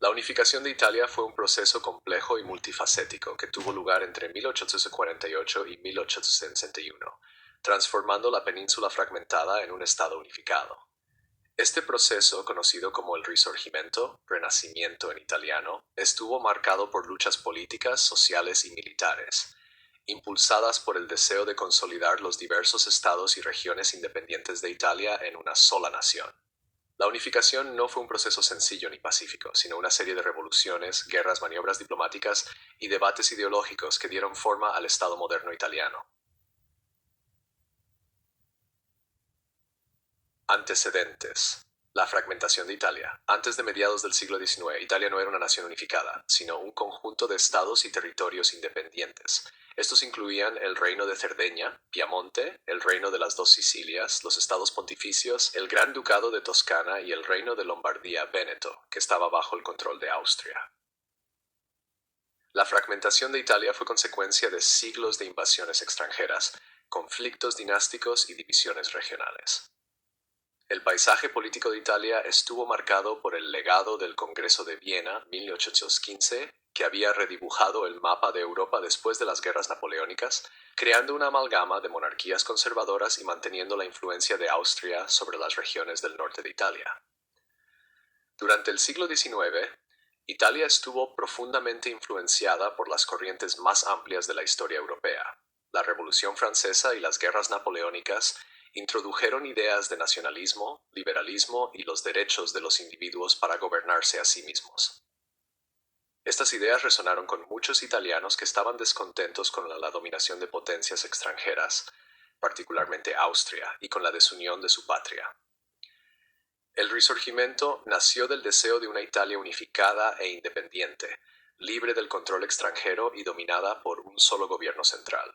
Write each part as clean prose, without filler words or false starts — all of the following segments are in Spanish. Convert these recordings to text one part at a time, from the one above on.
La unificación de Italia fue un proceso complejo y multifacético que tuvo lugar entre 1848 y 1861, transformando la península fragmentada en un estado unificado. Este proceso, conocido como el Risorgimento, Renacimiento en italiano, estuvo marcado por luchas políticas, sociales y militares, impulsadas por el deseo de consolidar los diversos estados y regiones independientes de Italia en una sola nación. La unificación no fue un proceso sencillo ni pacífico, sino una serie de revoluciones, guerras, maniobras diplomáticas y debates ideológicos que dieron forma al Estado moderno italiano. Antecedentes. La fragmentación de Italia. Antes de mediados del siglo XIX, Italia no era una nación unificada, sino un conjunto de estados y territorios independientes. Estos incluían el Reino de Cerdeña, Piamonte, el Reino de las Dos Sicilias, los Estados Pontificios, el Gran Ducado de Toscana y el Reino de Lombardía-Véneto, que estaba bajo el control de Austria. La fragmentación de Italia fue consecuencia de siglos de invasiones extranjeras, conflictos dinásticos y divisiones regionales. El paisaje político de Italia estuvo marcado por el legado del Congreso de Viena, 1815, que había redibujado el mapa de Europa después de las guerras napoleónicas, creando una amalgama de monarquías conservadoras y manteniendo la influencia de Austria sobre las regiones del norte de Italia. Durante el siglo XIX, Italia estuvo profundamente influenciada por las corrientes más amplias de la historia europea. La Revolución Francesa y las guerras napoleónicas introdujeron ideas de nacionalismo, liberalismo y los derechos de los individuos para gobernarse a sí mismos. Estas ideas resonaron con muchos italianos que estaban descontentos con la dominación de potencias extranjeras, particularmente Austria, y con la desunión de su patria. El Risorgimento nació del deseo de una Italia unificada e independiente, libre del control extranjero y dominada por un solo gobierno central.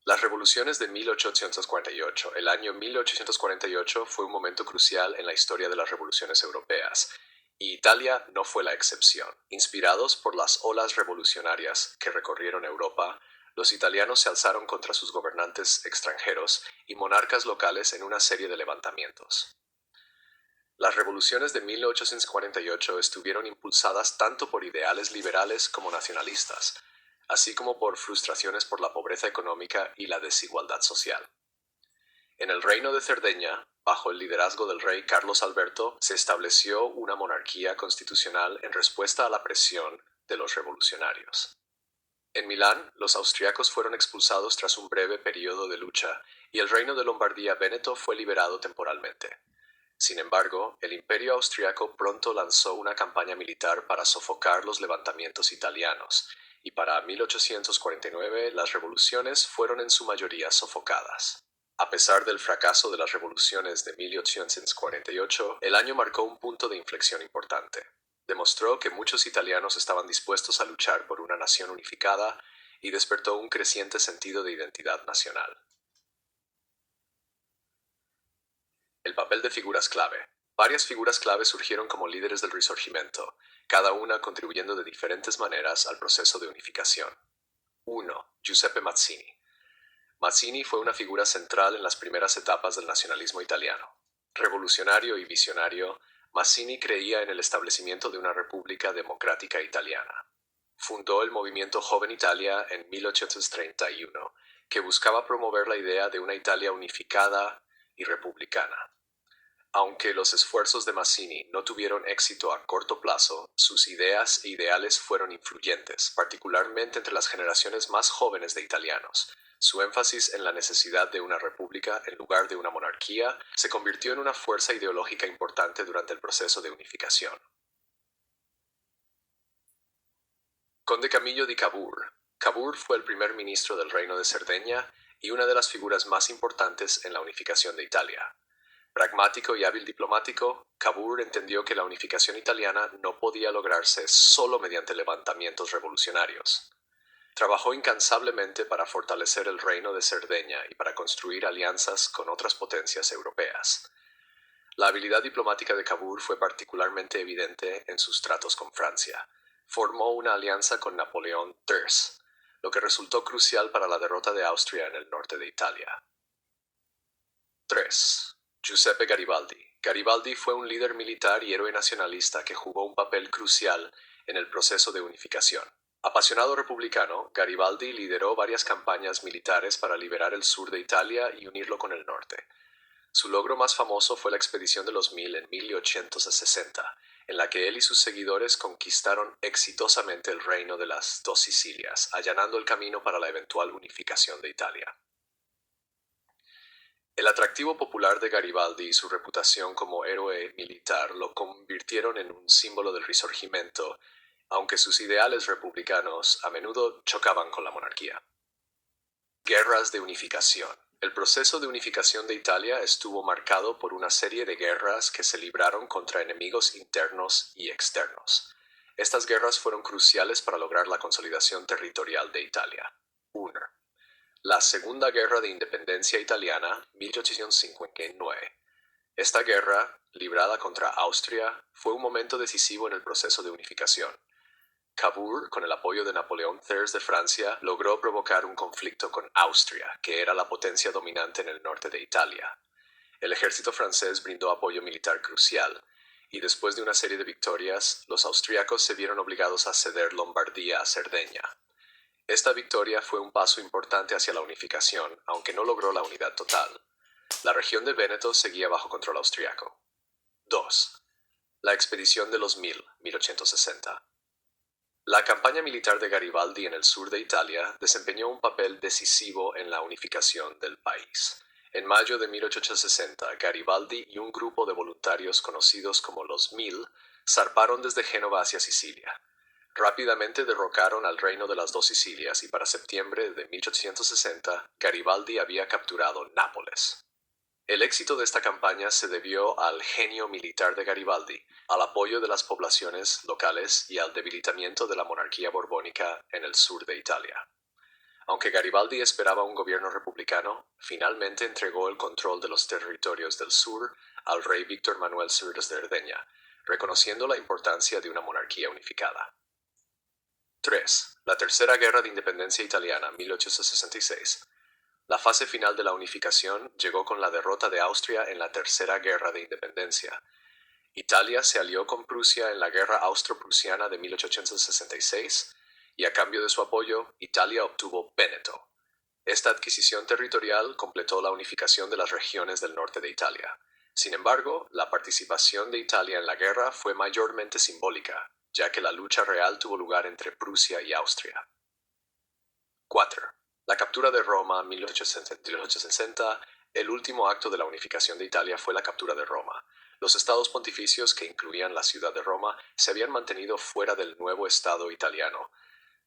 Las revoluciones de 1848. El año 1848 fue un momento crucial en la historia de las revoluciones europeas, y Italia no fue la excepción. Inspirados por las olas revolucionarias que recorrieron Europa, los italianos se alzaron contra sus gobernantes extranjeros y monarcas locales en una serie de levantamientos. Las revoluciones de 1848 estuvieron impulsadas tanto por ideales liberales como nacionalistas, así como por frustraciones por la pobreza económica y la desigualdad social. En el Reino de Cerdeña, bajo el liderazgo del rey Carlos Alberto, se estableció una monarquía constitucional en respuesta a la presión de los revolucionarios. En Milán, los austriacos fueron expulsados tras un breve periodo de lucha y el Reino de Lombardía-Véneto fue liberado temporalmente. Sin embargo, el Imperio austriaco pronto lanzó una campaña militar para sofocar los levantamientos italianos, y para 1849 las revoluciones fueron en su mayoría sofocadas. A pesar del fracaso de las revoluciones de 1848, el año marcó un punto de inflexión importante. Demostró que muchos italianos estaban dispuestos a luchar por una nación unificada y despertó un creciente sentido de identidad nacional. El papel de figuras clave. Varias figuras clave surgieron como líderes del Risorgimento, cada una contribuyendo de diferentes maneras al proceso de unificación. 1. Giuseppe Mazzini. Mazzini fue una figura central en las primeras etapas del nacionalismo italiano. Revolucionario y visionario, Mazzini creía en el establecimiento de una república democrática italiana. Fundó el movimiento Joven Italia en 1831, que buscaba promover la idea de una Italia unificada y republicana. Aunque los esfuerzos de Mazzini no tuvieron éxito a corto plazo, sus ideas e ideales fueron influyentes, particularmente entre las generaciones más jóvenes de italianos. Su énfasis en la necesidad de una república en lugar de una monarquía se convirtió en una fuerza ideológica importante durante el proceso de unificación. Conde Camillo di Cavour. Cavour fue el primer ministro del Reino de Cerdeña y una de las figuras más importantes en la unificación de Italia. Pragmático y hábil diplomático, Cavour entendió que la unificación italiana no podía lograrse solo mediante levantamientos revolucionarios. Trabajó incansablemente para fortalecer el reino de Cerdeña y para construir alianzas con otras potencias europeas. La habilidad diplomática de Cavour fue particularmente evidente en sus tratos con Francia. Formó una alianza con Napoleón III, lo que resultó crucial para la derrota de Austria en el norte de Italia. 3. Giuseppe Garibaldi. Garibaldi fue un líder militar y héroe nacionalista que jugó un papel crucial en el proceso de unificación. Apasionado republicano, Garibaldi lideró varias campañas militares para liberar el sur de Italia y unirlo con el norte. Su logro más famoso fue la Expedición de los Mil en 1860, en la que él y sus seguidores conquistaron exitosamente el reino de las dos Sicilias, allanando el camino para la eventual unificación de Italia. El atractivo popular de Garibaldi y su reputación como héroe militar lo convirtieron en un símbolo del Risorgimento, aunque sus ideales republicanos a menudo chocaban con la monarquía. Guerras de unificación. El proceso de unificación de Italia estuvo marcado por una serie de guerras que se libraron contra enemigos internos y externos. Estas guerras fueron cruciales para lograr la consolidación territorial de Italia. 1. La Segunda Guerra de Independencia Italiana, 1859. Esta guerra, librada contra Austria, fue un momento decisivo en el proceso de unificación. Cavour, con el apoyo de Napoleón III de Francia, logró provocar un conflicto con Austria, que era la potencia dominante en el norte de Italia. El ejército francés brindó apoyo militar crucial, y después de una serie de victorias, los austriacos se vieron obligados a ceder Lombardía a Cerdeña. Esta victoria fue un paso importante hacia la unificación, aunque no logró la unidad total. La región de Véneto seguía bajo control austriaco. 2. La Expedición de los Mil, 1860. La campaña militar de Garibaldi en el sur de Italia desempeñó un papel decisivo en la unificación del país. En mayo de 1860, Garibaldi y un grupo de voluntarios conocidos como los Mil zarparon desde Génova hacia Sicilia. Rápidamente derrocaron al reino de las dos Sicilias y para septiembre de 1860, Garibaldi había capturado Nápoles. El éxito de esta campaña se debió al genio militar de Garibaldi, al apoyo de las poblaciones locales y al debilitamiento de la monarquía borbónica en el sur de Italia. Aunque Garibaldi esperaba un gobierno republicano, finalmente entregó el control de los territorios del sur al rey Víctor Manuel Sur de Cerdeña, reconociendo la importancia de una monarquía unificada. 3. La Tercera Guerra de Independencia Italiana, 1866. La fase final de la unificación llegó con la derrota de Austria en la Tercera Guerra de Independencia. Italia se alió con Prusia en la Guerra Austro-Prusiana de 1866 y a cambio de su apoyo, Italia obtuvo Véneto. Esta adquisición territorial completó la unificación de las regiones del norte de Italia. Sin embargo, la participación de Italia en la guerra fue mayormente simbólica, ya que la lucha real tuvo lugar entre Prusia y Austria. 4. La captura de Roma, 1860. El último acto de la unificación de Italia fue la captura de Roma. Los estados pontificios, que incluían la ciudad de Roma, se habían mantenido fuera del nuevo Estado italiano,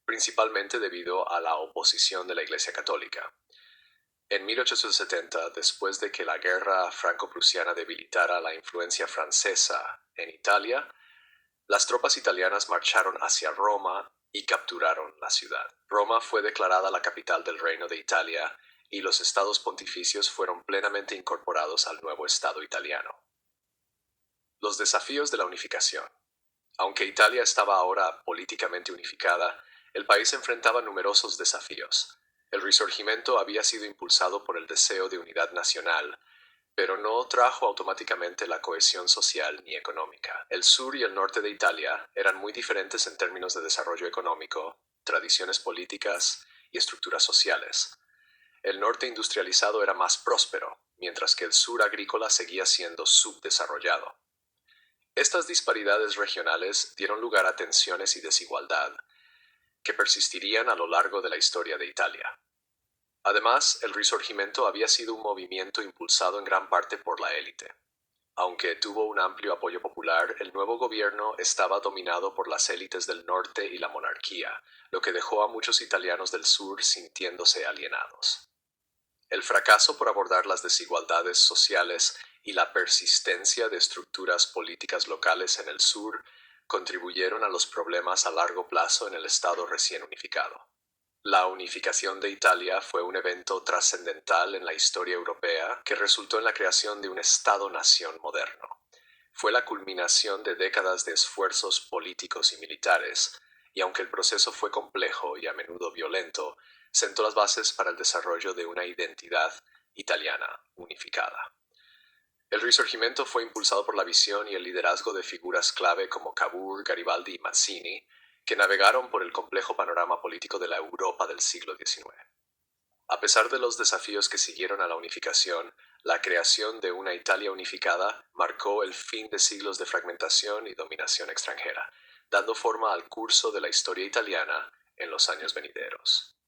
principalmente debido a la oposición de la Iglesia Católica. En 1870, después de que la guerra franco-prusiana debilitara la influencia francesa en Italia, las tropas italianas marcharon hacia Roma y capturaron la ciudad. Roma fue declarada la capital del Reino de Italia y los estados pontificios fueron plenamente incorporados al nuevo Estado italiano. Los desafíos de la unificación. Aunque Italia estaba ahora políticamente unificada, el país enfrentaba numerosos desafíos. El Risorgimento había sido impulsado por el deseo de unidad nacional, pero no trajo automáticamente la cohesión social ni económica. El sur y el norte de Italia eran muy diferentes en términos de desarrollo económico, tradiciones políticas y estructuras sociales. El norte industrializado era más próspero, mientras que el sur agrícola seguía siendo subdesarrollado. Estas disparidades regionales dieron lugar a tensiones y desigualdad que persistirían a lo largo de la historia de Italia. Además, el Risorgimento había sido un movimiento impulsado en gran parte por la élite. Aunque tuvo un amplio apoyo popular, el nuevo gobierno estaba dominado por las élites del norte y la monarquía, lo que dejó a muchos italianos del sur sintiéndose alienados. El fracaso por abordar las desigualdades sociales y la persistencia de estructuras políticas locales en el sur contribuyeron a los problemas a largo plazo en el Estado recién unificado. La unificación de Italia fue un evento trascendental en la historia europea que resultó en la creación de un Estado-nación moderno. Fue la culminación de décadas de esfuerzos políticos y militares, y aunque el proceso fue complejo y a menudo violento, sentó las bases para el desarrollo de una identidad italiana unificada. El Risorgimento fue impulsado por la visión y el liderazgo de figuras clave como Cavour, Garibaldi y Mazzini, que navegaron por el complejo panorama político de la Europa del siglo XIX. A pesar de los desafíos que siguieron a la unificación, la creación de una Italia unificada marcó el fin de siglos de fragmentación y dominación extranjera, dando forma al curso de la historia italiana en los años venideros.